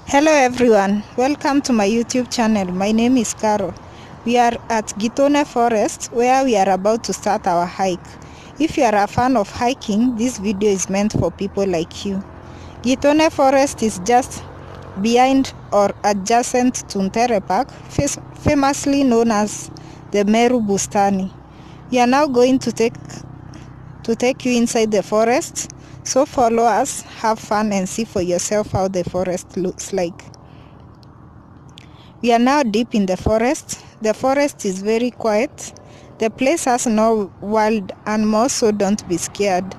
Hello everyone, welcome to my YouTube channel. My name is Carol. We are at Giitune Forest where we are about to start our hike. If you are a fan of hiking, this video is meant for people like you. Giitune Forest is just behind or adjacent to Nteere Park, famously known as the Meru Bustani. We are now going to take you inside the forest. So follow us, have fun and see for yourself how the forest looks like. We are now deep in the forest. The forest is very quiet. The place has no wild animals, so don't be scared.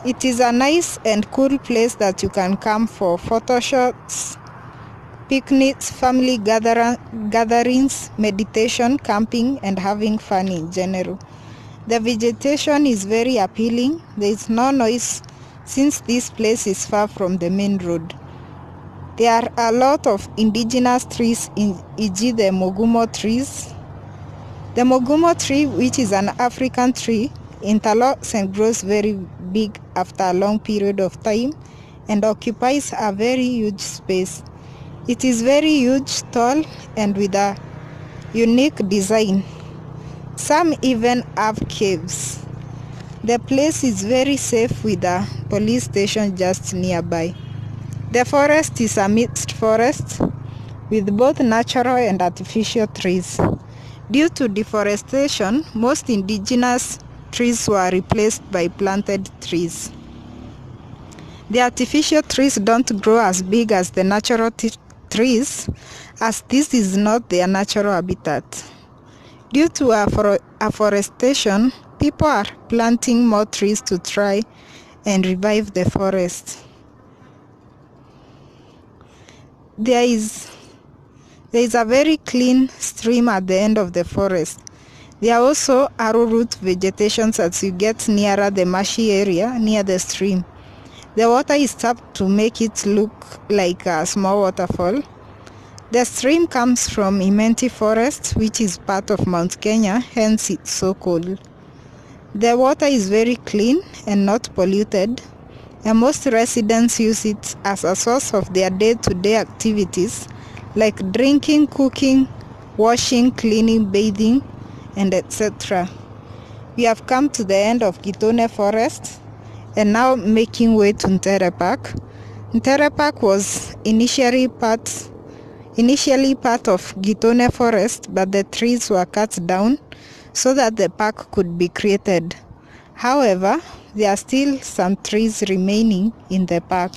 It is a nice and cool place that you can come for photo shots, picnics, family gatherings, meditation, camping and having fun in general. The vegetation is very appealing. There is no noise since this place is far from the main road. There are a lot of indigenous trees, e.g. the mogumo trees. The mogumo tree, which is an African tree, interlocks and grows very big after a long period of time and occupies a very huge space. It is very huge, tall and with a unique design. Some even have caves. The place is very safe with a police station just nearby. The forest is a mixed forest with both natural and artificial trees. Due to deforestation, most indigenous trees were replaced by planted trees. The artificial trees don't grow as big as the natural trees, as this is not their natural habitat. Due to afforestation, people are planting more trees to try and revive the forest. There is a very clean stream at the end of the forest. There are also arrowroot vegetations as you get nearer the marshy area near the stream. The water is tapped to make it look like a small waterfall. The stream comes from Nteere Forest, which is part of Mount Kenya, hence it's so cold. The water is very clean and not polluted, and most residents use it as a source of their day-to-day activities like drinking, cooking, washing, cleaning, bathing, and etc. We have come to the end of Giitune Forest and now making way to Nteere Park. Nteere Park was initially part of Giitune Forest, but the trees were cut down so that the park could be created. However, there are still some trees remaining in the park.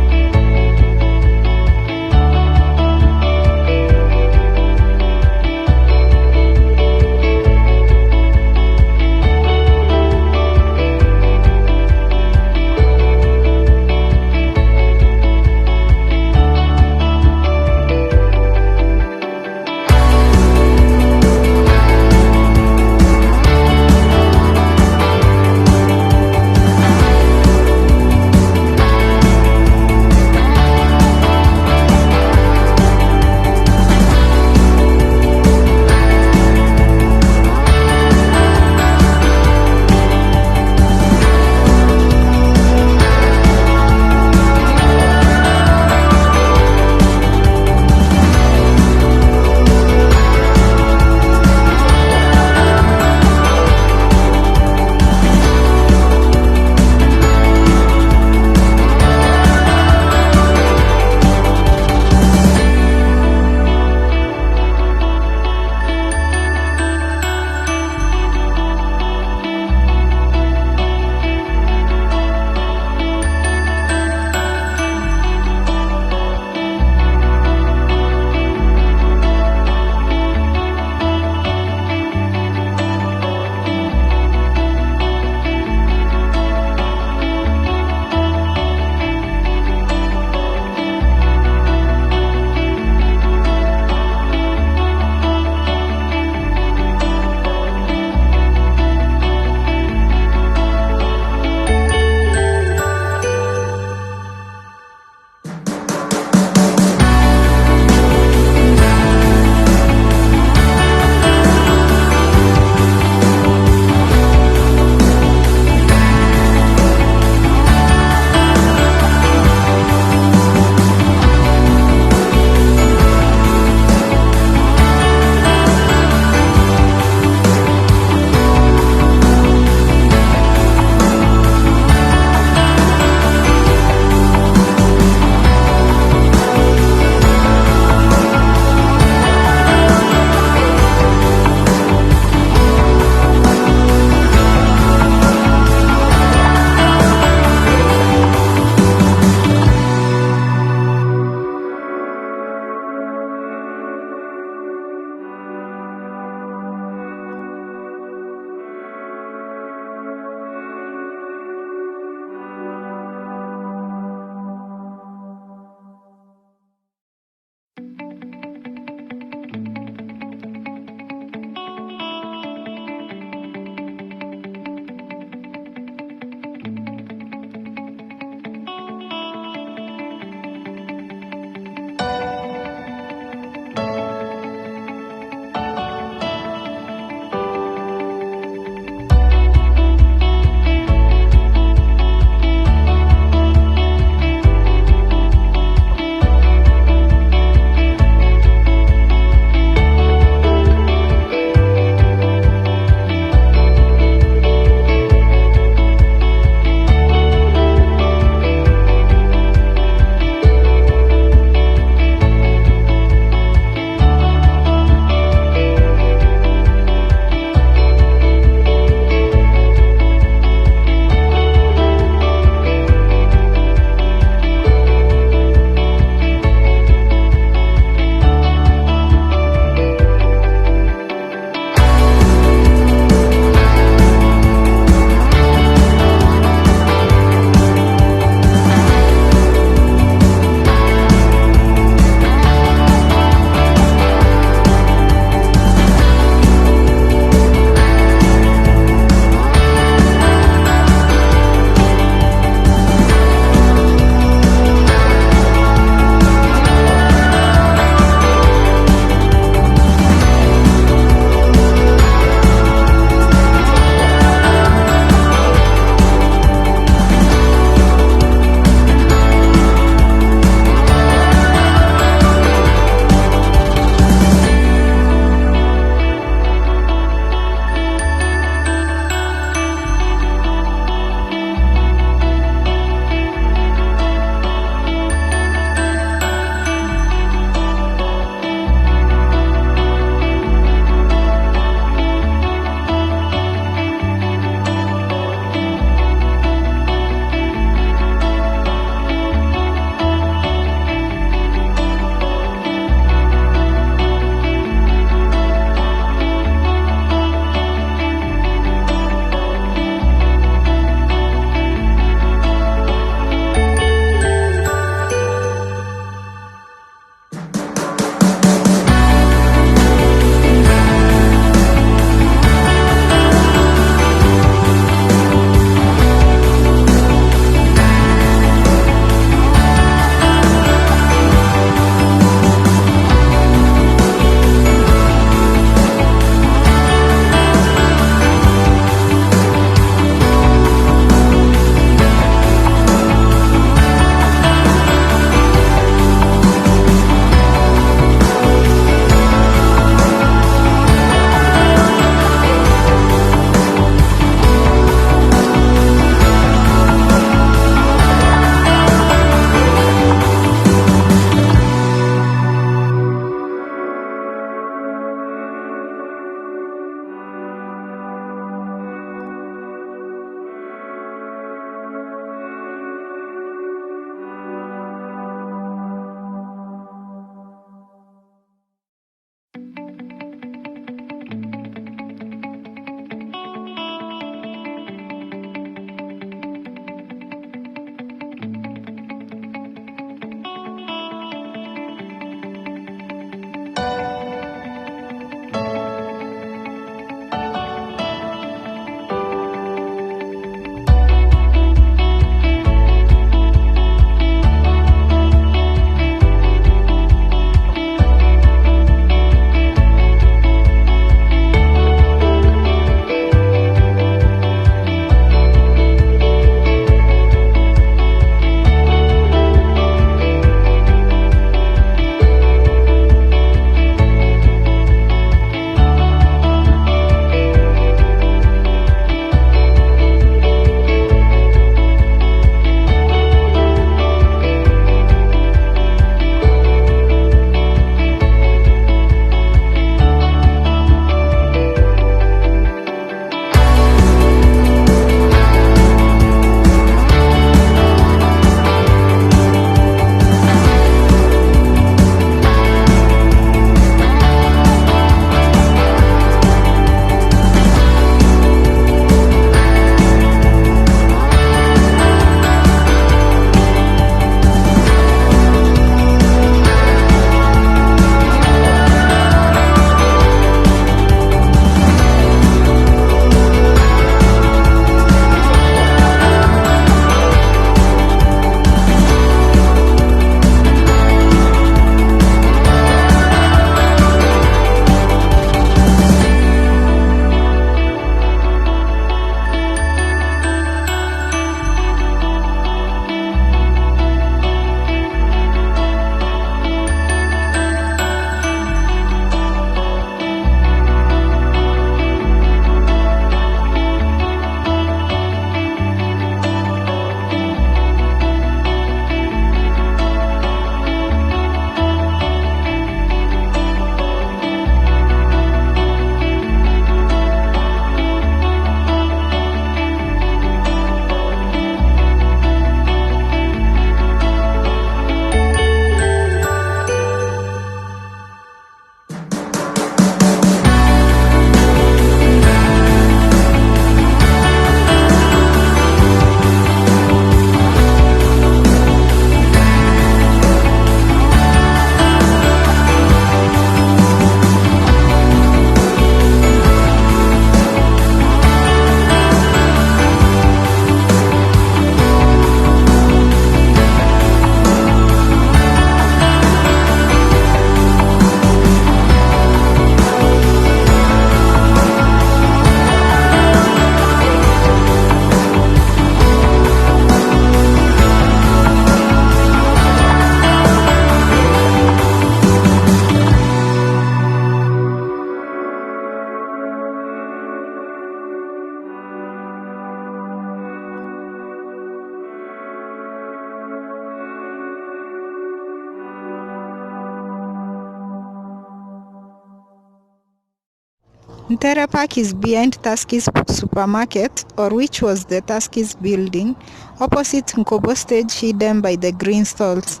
Nteere Park is behind Tuskys supermarket, or which was the Tuskys building, opposite Nkobo stage hidden by the green stalls.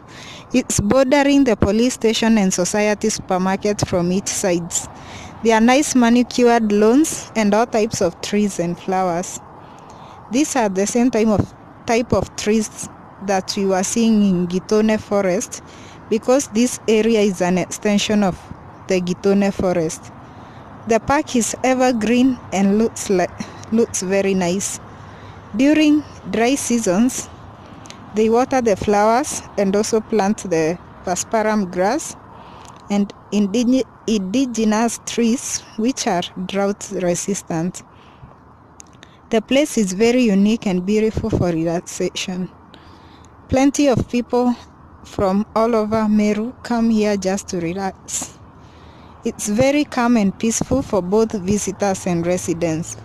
It's bordering the police station and society supermarket from each sides. There are nice manicured lawns and all types of trees and flowers. These are the same type of trees that we were seeing in Giitune forest, because this area is an extension of the Giitune forest. The park is evergreen and looks very nice. During dry seasons, they water the flowers and also plant the pasparum grass and indigenous trees which are drought resistant. The place is very unique and beautiful for relaxation. Plenty of people from all over Meru come here just to relax. It's very calm and peaceful for both visitors and residents.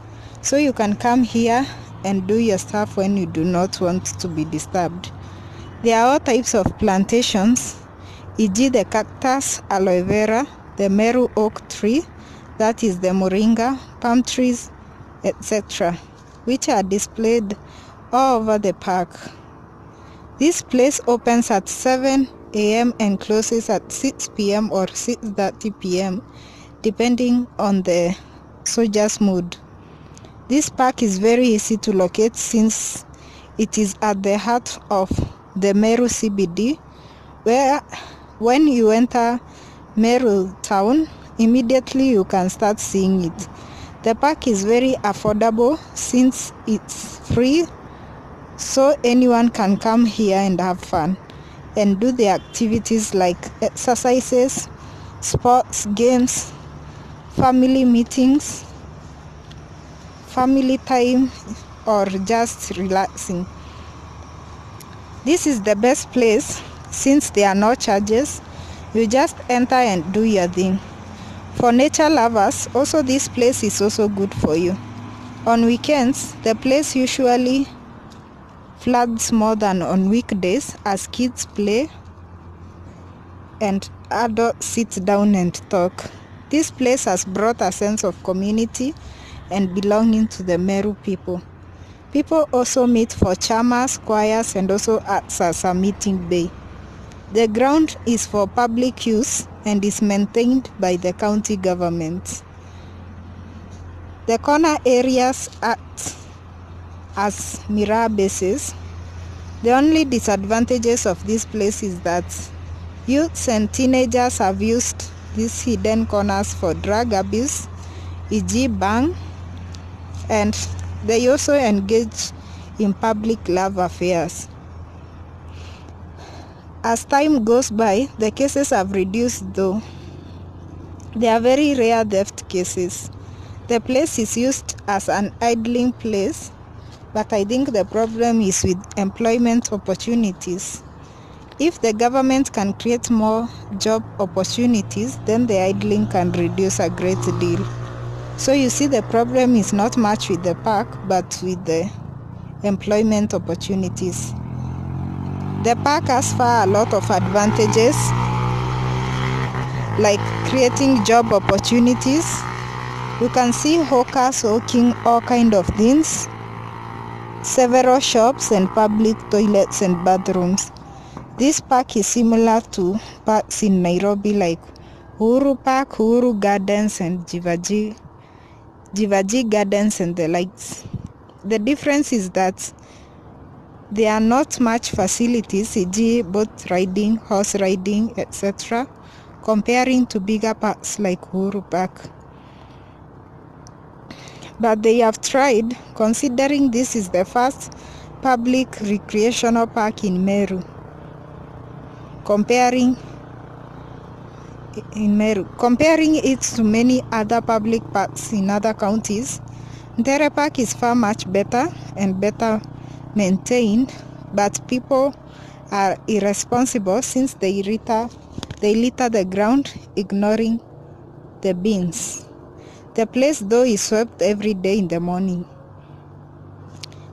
So you can come here and do your stuff when you do not want to be disturbed. There are all types of plantations, e.g. the cactus, aloe vera, the Meru oak tree, that is the moringa, palm trees, etc., which are displayed all over the park. This place opens at 7 a.m. and closes at 6 p.m. or 6:30 p.m. depending on the soldier's mood. This park is very easy to locate since it is at the heart of the Meru CBD, where when you enter Meru town, immediately you can start seeing it. The park is very affordable since it's free, so anyone can come here and have fun and do the activities like exercises, sports, games, family meetings, family time, or just relaxing. This is the best place since there are no charges. You just enter and do your thing. For nature lovers, also this place is also good for you. On weekends, the place usually floods more than on weekdays as kids play and adults sit down and talk. This place has brought a sense of community and belonging to the Meru people. People also meet for chamas, choirs, and also acts as a meeting bay. The ground is for public use and is maintained by the county government. The corner areas act as mirror bases. The only disadvantages of this place is that youths and teenagers have used these hidden corners for drug abuse, e.g. bang, and they also engage in public love affairs. As time goes by, the cases have reduced though. There are very rare theft cases. The place is used as an idling place, but I think the problem is with employment opportunities. If the government can create more job opportunities, then the idling can reduce a great deal. So you see, the problem is not much with the park, but with the employment opportunities. The park has far a lot of advantages, like creating job opportunities. You can see hawkers hawking all kind of things, several shops and public toilets and bathrooms. This park is similar to parks in Nairobi like Uhuru Park, Uhuru Gardens and Jivaji Gardens and the likes. The difference is that there are not much facilities, e.g. boat riding, horse riding, etc., comparing to bigger parks like Uhuru Park. But they have tried, considering this is the first public recreational park in Meru. Comparing it to many other public parks in other counties, Nteere Park is far much better and better maintained, but people are irresponsible since they litter the ground, ignoring the bins. The place though is swept every day in the morning.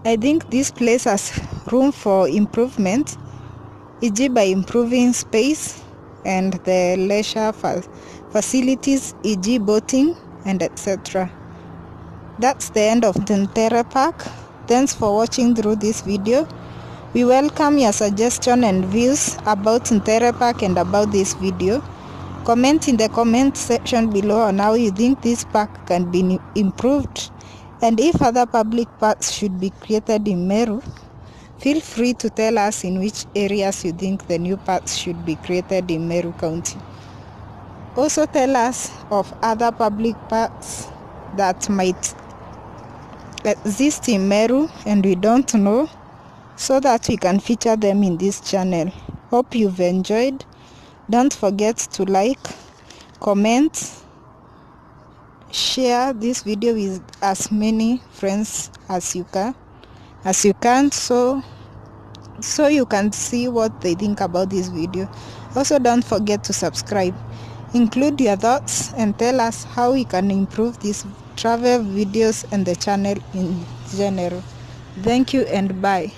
I think this place has room for improvement, e.g. by improving space and the leisure facilities, e.g. boating and etc. That's the end of the Nteere Park. Thanks for watching through this video. We welcome your suggestion and views about Nteere Park and about this video. Comment in the comment section below on how you think this park can be improved, and if other public parks should be created in Meru. Feel free to tell us in which areas you think the new parks should be created in Meru County. Also tell us of other public parks that might exist in Meru and we don't know, so that we can feature them in this channel. Hope you've enjoyed. Don't forget to like, comment, share this video with as many friends as you can, so you can see what they think about this video. Also, don't forget to subscribe. Include your thoughts and tell us how we can improve these travel videos and the channel in general. Thank you and bye.